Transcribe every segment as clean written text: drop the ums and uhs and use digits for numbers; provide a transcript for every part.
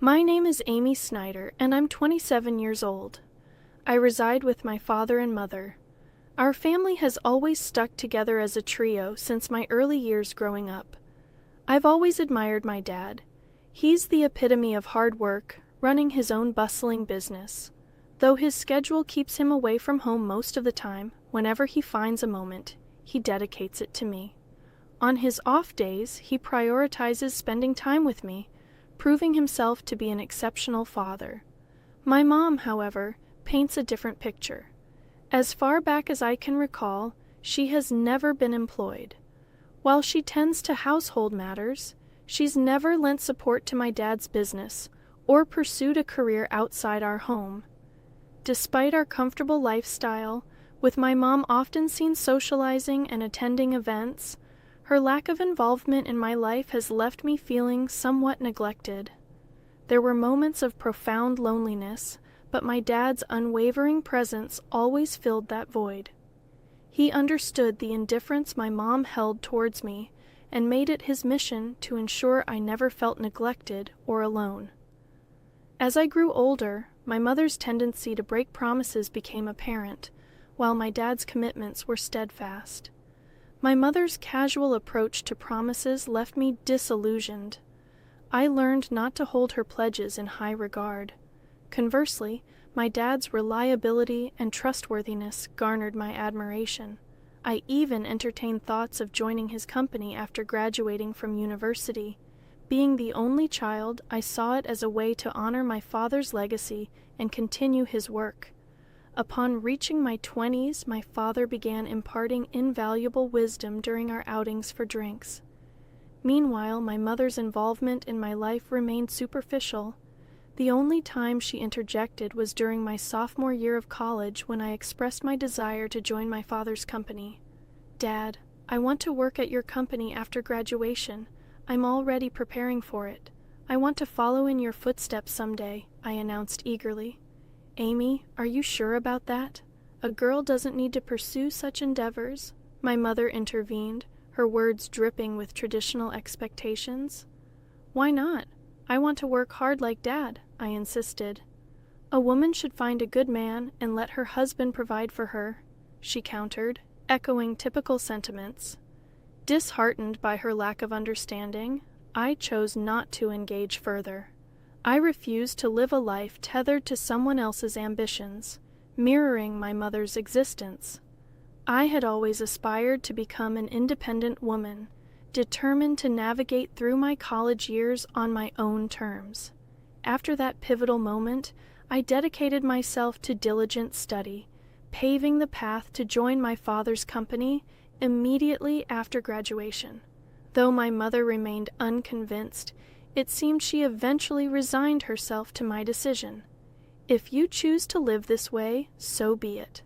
My name is Amy Snyder, and I'm 27 years old. I reside with my father and mother. Our family has always stuck together as a trio since my early years growing up. I've always admired my dad. He's the epitome of hard work, running his own bustling business. Though his schedule keeps him away from home most of the time, whenever he finds a moment, he dedicates it to me. On his off days, he prioritizes spending time with me, proving himself to be an exceptional father. My mom, however, paints a different picture. As far back as I can recall, she has never been employed. While she tends to household matters, she's never lent support to my dad's business or pursued a career outside our home. Despite our comfortable lifestyle, with my mom often seen socializing and attending events, her lack of involvement in my life has left me feeling somewhat neglected. There were moments of profound loneliness, but my dad's unwavering presence always filled that void. He understood the indifference my mom held towards me and made it his mission to ensure I never felt neglected or alone. As I grew older, my mother's tendency to break promises became apparent, while my dad's commitments were steadfast. My mother's casual approach to promises left me disillusioned. I learned not to hold her pledges in high regard. Conversely, my dad's reliability and trustworthiness garnered my admiration. I even entertained thoughts of joining his company after graduating from university. Being the only child, I saw it as a way to honor my father's legacy and continue his work. Upon reaching my 20s, my father began imparting invaluable wisdom during our outings for drinks. Meanwhile, my mother's involvement in my life remained superficial. The only time she interjected was during my sophomore year of college when I expressed my desire to join my father's company. "Dad, I want to work at your company after graduation. I'm already preparing for it. I want to follow in your footsteps someday," I announced eagerly. "Amy, are you sure about that? A girl doesn't need to pursue such endeavors," my mother intervened, her words dripping with traditional expectations. "Why not? I want to work hard like Dad," I insisted. "A woman should find a good man and let her husband provide for her," she countered, echoing typical sentiments. Disheartened by her lack of understanding, I chose not to engage further. I refused to live a life tethered to someone else's ambitions, mirroring my mother's existence. I had always aspired to become an independent woman, determined to navigate through my college years on my own terms. After that pivotal moment, I dedicated myself to diligent study, paving the path to join my father's company immediately after graduation. Though my mother remained unconvinced, it seemed she eventually resigned herself to my decision. "If you choose to live this way, so be it.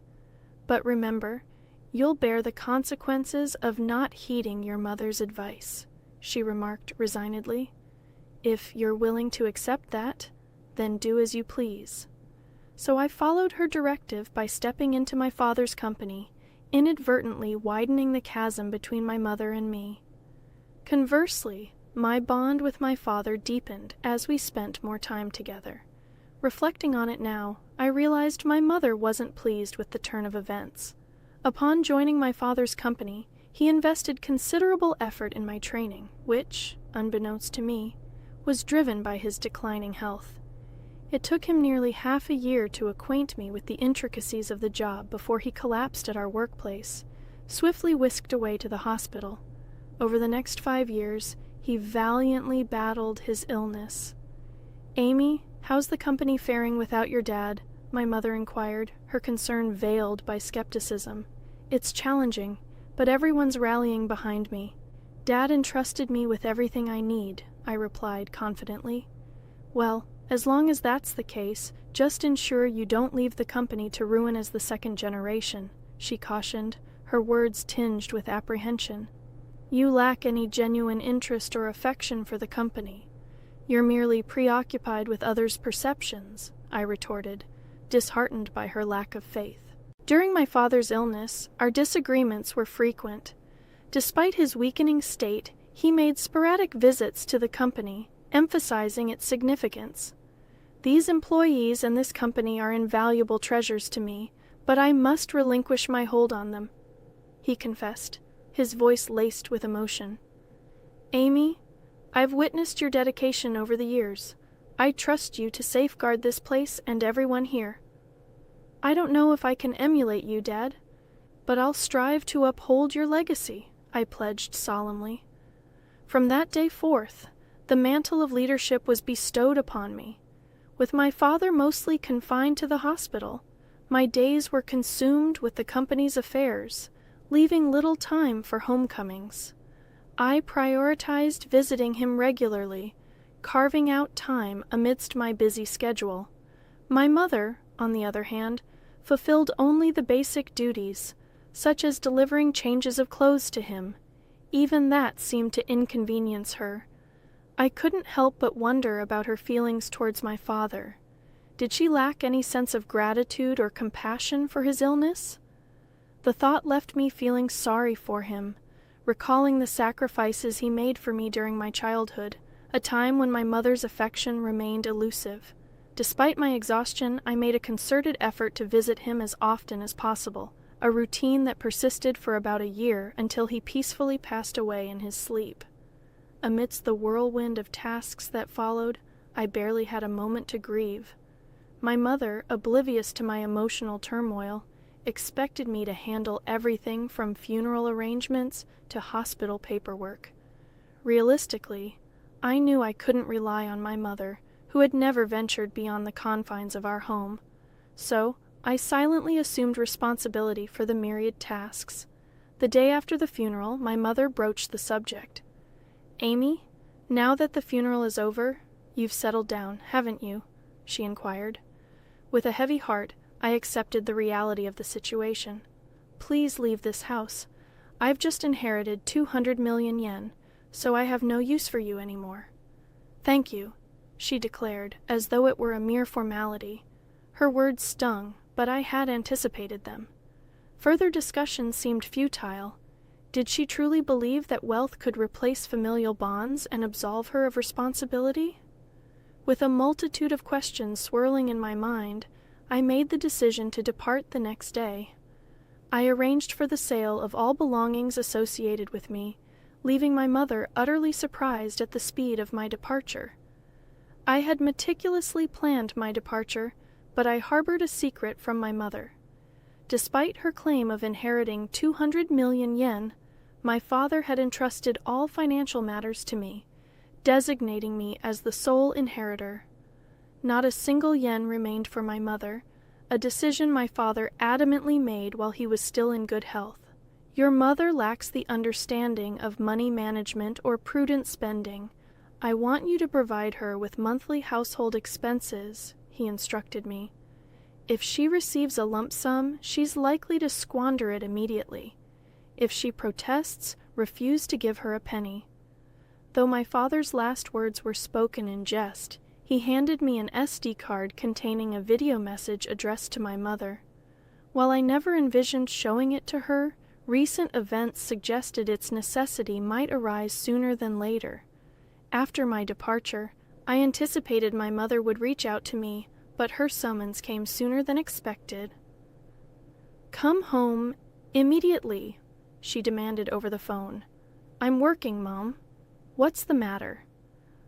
But remember, you'll bear the consequences of not heeding your mother's advice," she remarked resignedly. "If you're willing to accept that, then do as you please." So I followed her directive by stepping into my father's company, inadvertently widening the chasm between my mother and me. Conversely, my bond with my father deepened as we spent more time together. Reflecting on it now, I realized my mother wasn't pleased with the turn of events. Upon joining my father's company, he invested considerable effort in my training, which, unbeknownst to me, was driven by his declining health. It took him nearly half a year to acquaint me with the intricacies of the job before he collapsed at our workplace, swiftly whisked away to the hospital. Over the next 5 years, he valiantly battled his illness. "Amy, how's the company faring without your dad?" my mother inquired, her concern veiled by skepticism. "It's challenging, but everyone's rallying behind me. Dad entrusted me with everything I need," I replied confidently. "Well, as long as that's the case, just ensure you don't leave the company to ruin as the second generation," she cautioned, her words tinged with apprehension. "You lack any genuine interest or affection for the company. You're merely preoccupied with others' perceptions," I retorted, disheartened by her lack of faith. During my father's illness, our disagreements were frequent. Despite his weakening state, he made sporadic visits to the company, emphasizing its significance. These employees and this company are invaluable treasures to me, but I must relinquish my hold on them, he confessed, his voice laced with emotion. Amy, I've witnessed your dedication over the years. I trust you to safeguard this place and everyone here. I don't know if I can emulate you, Dad, but I'll strive to uphold your legacy, I pledged solemnly. From that day forth, the mantle of leadership was bestowed upon me. With my father mostly confined to the hospital, my days were consumed with the company's affairs, leaving little time for homecomings. I prioritized visiting him regularly, carving out time amidst my busy schedule. My mother, on the other hand, fulfilled only the basic duties, such as delivering changes of clothes to him. Even that seemed to inconvenience her. I couldn't help but wonder about her feelings towards my father. Did she lack any sense of gratitude or compassion for his illness? The thought left me feeling sorry for him, recalling the sacrifices he made for me during my childhood, a time when my mother's affection remained elusive. Despite my exhaustion, I made a concerted effort to visit him as often as possible, a routine that persisted for about a year until he peacefully passed away in his sleep. Amidst the whirlwind of tasks that followed, I barely had a moment to grieve. My mother, oblivious to my emotional turmoil, expected me to handle everything from funeral arrangements to hospital paperwork. Realistically, I knew I couldn't rely on my mother, who had never ventured beyond the confines of our home. So, I silently assumed responsibility for the myriad tasks. The day after the funeral, my mother broached the subject. Amy, now that the funeral is over, you've settled down, haven't you? She inquired. With a heavy heart, I accepted the reality of the situation. Please leave this house. I've just inherited 200 million yen, so I have no use for you anymore. Thank you, she declared, as though it were a mere formality. Her words stung, but I had anticipated them. Further discussion seemed futile. Did she truly believe that wealth could replace familial bonds and absolve her of responsibility? With a multitude of questions swirling in my mind, I made the decision to depart the next day. I arranged for the sale of all belongings associated with me, leaving my mother utterly surprised at the speed of my departure. I had meticulously planned my departure, but I harbored a secret from my mother. Despite her claim of inheriting 200 million yen, my father had entrusted all financial matters to me, designating me as the sole inheritor. Not a single yen remained for my mother, a decision my father adamantly made while he was still in good health. Your mother lacks the understanding of money management or prudent spending. I want you to provide her with monthly household expenses, he instructed me. If she receives a lump sum, she's likely to squander it immediately. If she protests, refuse to give her a penny. Though my father's last words were spoken in jest, he handed me an SD card containing a video message addressed to my mother. While I never envisioned showing it to her, recent events suggested its necessity might arise sooner than later. After my departure, I anticipated my mother would reach out to me, but her summons came sooner than expected. Come home immediately, she demanded over the phone. I'm working, Mom. What's the matter?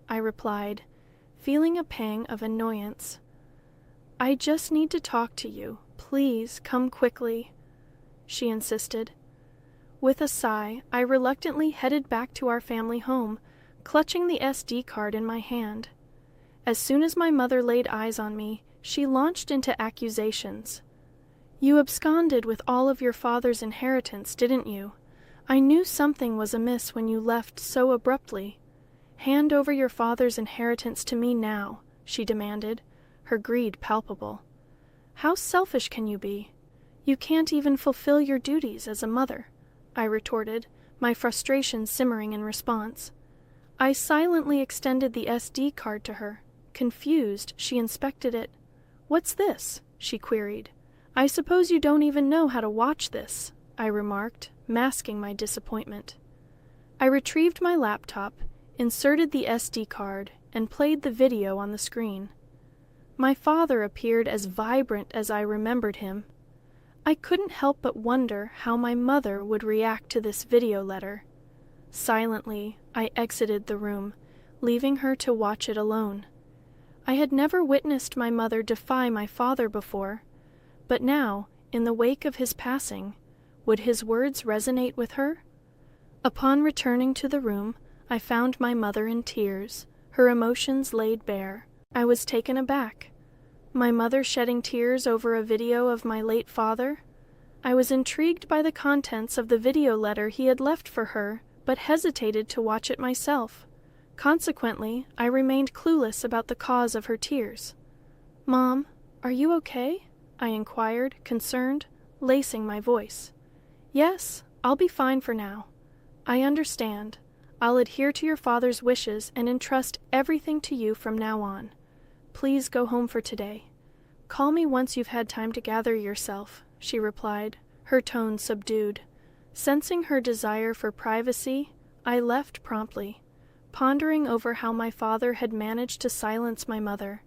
I replied, feeling a pang of annoyance. I just need to talk to you. Please come quickly, she insisted. With a sigh, I reluctantly headed back to our family home, clutching the SD card in my hand. As soon as my mother laid eyes on me, she launched into accusations. You absconded with all of your father's inheritance, didn't you? I knew something was amiss when you left so abruptly. Hand over your father's inheritance to me now, she demanded, her greed palpable. How selfish can you be? You can't even fulfill your duties as a mother, I retorted, my frustration simmering in response. I silently extended the SD card to her. Confused, she inspected it. What's this? She queried. I suppose you don't even know how to watch this, I remarked, masking my disappointment. I retrieved my laptop, inserted the SD card, and played the video on the screen. My father appeared as vibrant as I remembered him. I couldn't help but wonder how my mother would react to this video letter. Silently, I exited the room, leaving her to watch it alone. I had never witnessed my mother defy my father before, but now, in the wake of his passing, would his words resonate with her? Upon returning to the room, I found my mother in tears, her emotions laid bare. I was taken aback. My mother shedding tears over a video of my late father? I was intrigued by the contents of the video letter he had left for her, but hesitated to watch it myself. Consequently, I remained clueless about the cause of her tears. "Mom, are you okay?" I inquired, concerned, lacing my voice. "Yes, I'll be fine for now. I understand. I'll adhere to your father's wishes and entrust everything to you from now on. Please go home for today. Call me once you've had time to gather yourself," she replied, her tone subdued. Sensing her desire for privacy, I left promptly, pondering over how my father had managed to silence my mother.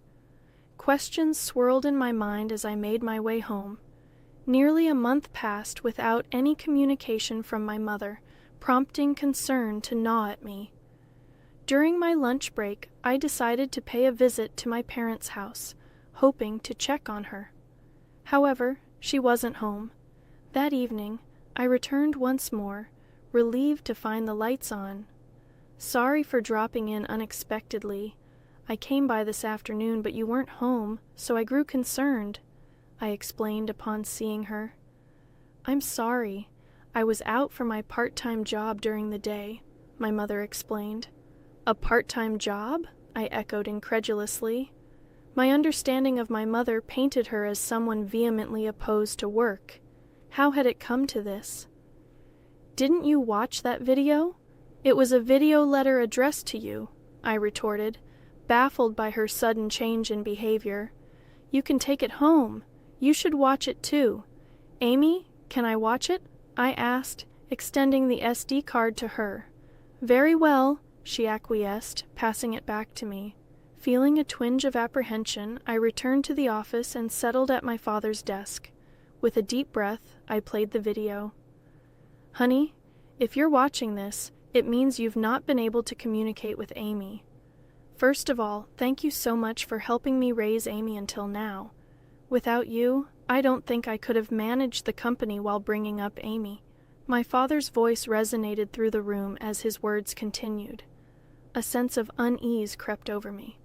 Questions swirled in my mind as I made my way home. Nearly a month passed without any communication from my mother, prompting concern to gnaw at me. During my lunch break, I decided to pay a visit to my parents' house, hoping to check on her. However, she wasn't home. That evening, I returned once more, relieved to find the lights on. "Sorry for dropping in unexpectedly. I came by this afternoon, but you weren't home, so I grew concerned," I explained upon seeing her. "I'm sorry. I was out for my part-time job during the day," my mother explained. "A part-time job?" I echoed incredulously. My understanding of my mother painted her as someone vehemently opposed to work. How had it come to this? "Didn't you watch that video? It was a video letter addressed to you," I retorted, baffled by her sudden change in behavior. "You can take it home. You should watch it too. Amy, can I watch it?" I asked, extending the SD card to her. "Very well," she acquiesced, passing it back to me. Feeling a twinge of apprehension, I returned to the office and settled at my father's desk. With a deep breath, I played the video. "Honey, if you're watching this, it means you've not been able to communicate with Amy. First of all, thank you so much for helping me raise Amy until now. Without you, I don't think I could have managed the company while bringing up Amy." My father's voice resonated through the room as his words continued. A sense of unease crept over me.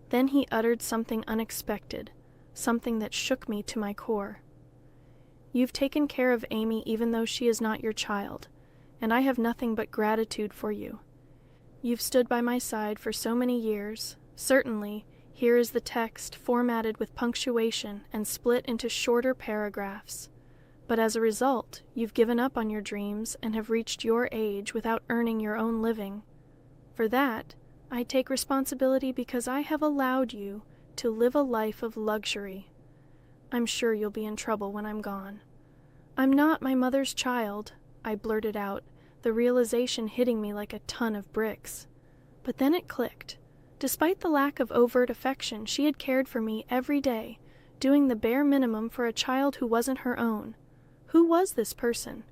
Then he uttered something unexpected, something that shook me to my core. "You've taken care of Amy even though she is not your child, and I have nothing but gratitude for you. You've stood by my side for so many years. Certainly, here is the text formatted with punctuation and split into shorter paragraphs. But as a result, you've given up on your dreams and have reached your age without earning your own living. For that, I take responsibility because I have allowed you to live a life of luxury. I'm sure you'll be in trouble when I'm gone." "I'm not my mother's child," I blurted out, the realization hitting me like a ton of bricks. But then it clicked. Despite the lack of overt affection, she had cared for me every day, doing the bare minimum for a child who wasn't her own. Who was this person?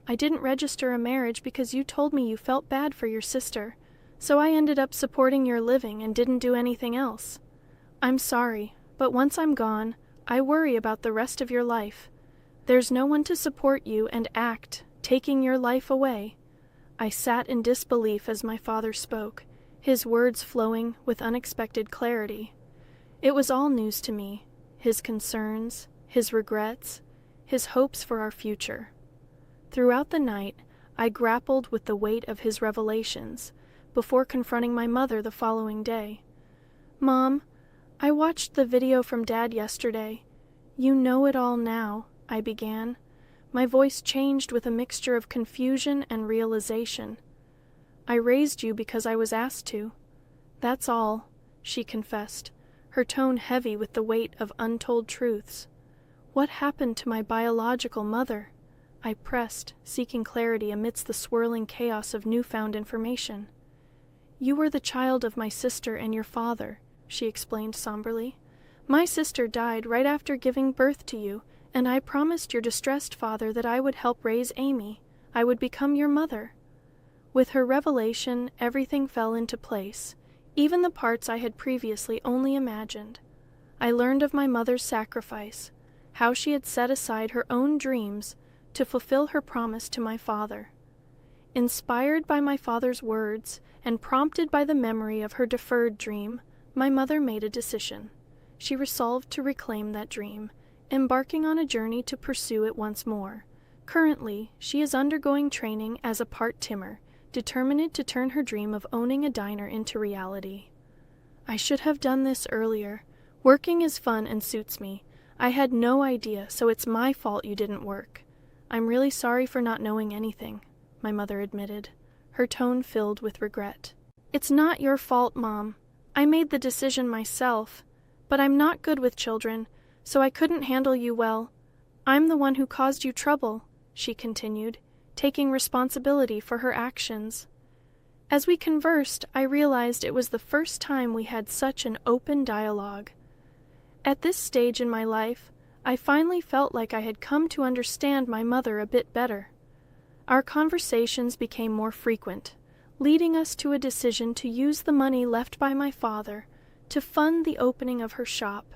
"I didn't register a marriage because you told me you felt bad for your sister, so I ended up supporting your living and didn't do anything else. I'm sorry, but once I'm gone, I worry about the rest of your life. There's no one to support you and act, taking your life away." I sat in disbelief as my father spoke, his words flowing with unexpected clarity. It was all news to me, his concerns, his regrets, his hopes for our future. Throughout the night, I grappled with the weight of his revelations, before confronting my mother the following day. "Mom, I watched the video from Dad yesterday. You know it all now," I began. My voice changed with a mixture of confusion and realization. "I raised you because I was asked to. That's all," she confessed, her tone heavy with the weight of untold truths. "What happened to my biological mother?" I pressed, seeking clarity amidst the swirling chaos of newfound information. "You were the child of my sister and your father," she explained somberly. "My sister died right after giving birth to you, and I promised your distressed father that I would help raise Amy. I would become your mother." With her revelation, everything fell into place, even the parts I had previously only imagined. I learned of my mother's sacrifice, how she had set aside her own dreams to fulfill her promise to my father. Inspired by my father's words and prompted by the memory of her deferred dream, my mother made a decision. She resolved to reclaim that dream, embarking on a journey to pursue it once more. Currently, she is undergoing training as a part-timer, determined to turn her dream of owning a diner into reality. I should have done this earlier. Working is fun and suits me. I had no idea, so it's my fault you didn't work. I'm really sorry for not knowing anything, my mother admitted, her tone filled with regret. It's not your fault, Mom. I made the decision myself, but I'm not good with children, so I couldn't handle you well. I'm the one who caused you trouble, she continued, taking responsibility for her actions. As we conversed, I realized it was the first time we had such an open dialogue. At this stage in my life, I finally felt like I had come to understand my mother a bit better. Our conversations became more frequent, leading us to a decision to use the money left by my father to fund the opening of her shop.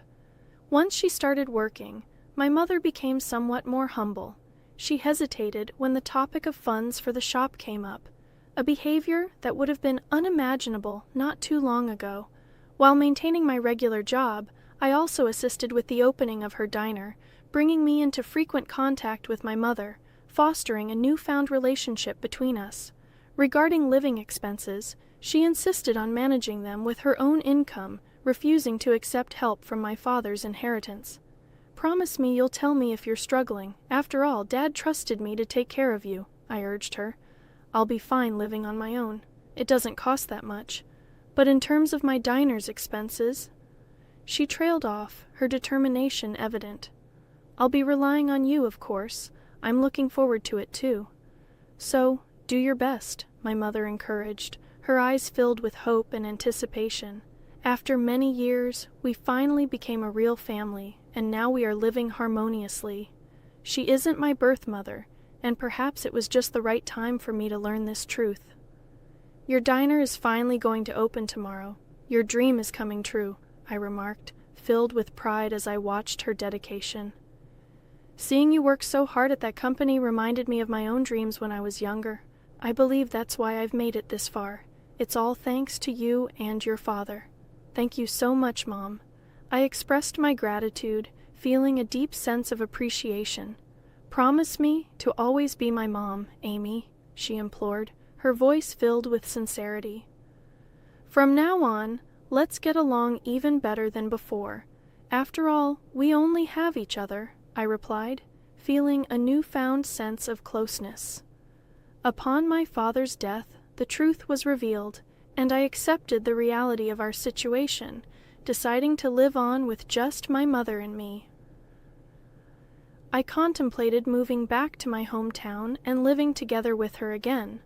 Once she started working, my mother became somewhat more humble. She hesitated when the topic of funds for the shop came up, a behavior that would have been unimaginable not too long ago. While maintaining my regular job, I also assisted with the opening of her diner, bringing me into frequent contact with my mother, fostering a newfound relationship between us. Regarding living expenses, she insisted on managing them with her own income, refusing to accept help from my father's inheritance. "Promise me you'll tell me if you're struggling. After all, Dad trusted me to take care of you," I urged her. "I'll be fine living on my own. It doesn't cost that much. But in terms of my diner's expenses..." She trailed off, her determination evident. "I'll be relying on you, of course. I'm looking forward to it, too." "So, do your best," my mother encouraged, her eyes filled with hope and anticipation. After many years, we finally became a real family, and now we are living harmoniously. She isn't my birth mother, and perhaps it was just the right time for me to learn this truth. "Your diner is finally going to open tomorrow. Your dream is coming true," I remarked, filled with pride as I watched her dedication. "Seeing you work so hard at that company reminded me of my own dreams when I was younger. I believe that's why I've made it this far. It's all thanks to you and your father." "Thank you so much, Mom." I expressed my gratitude, feeling a deep sense of appreciation. "Promise me to always be my mom, Amy," she implored, her voice filled with sincerity. "From now on, let's get along even better than before. After all, we only have each other," I replied, feeling a newfound sense of closeness. Upon my father's death, the truth was revealed, and I accepted the reality of our situation, deciding to live on with just my mother and me. I contemplated moving back to my hometown and living together with her again.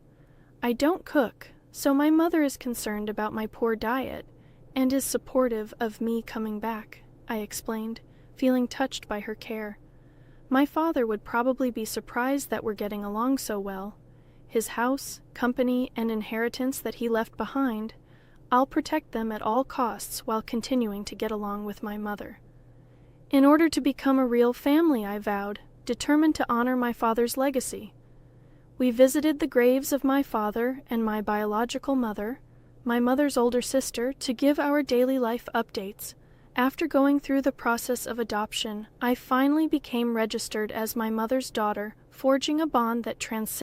I don't cook, so my mother is concerned about my poor diet and is supportive of me coming back, I explained, feeling touched by her care. My father would probably be surprised that we're getting along so well. His house, company, and inheritance that he left behind, I'll protect them at all costs while continuing to get along with my mother. In order to become a real family, I vowed, determined to honor my father's legacy. We visited the graves of my father and my biological mother, my mother's older sister, to give our daily life updates. After going through the process of adoption, I finally became registered as my mother's daughter, forging a bond that transcends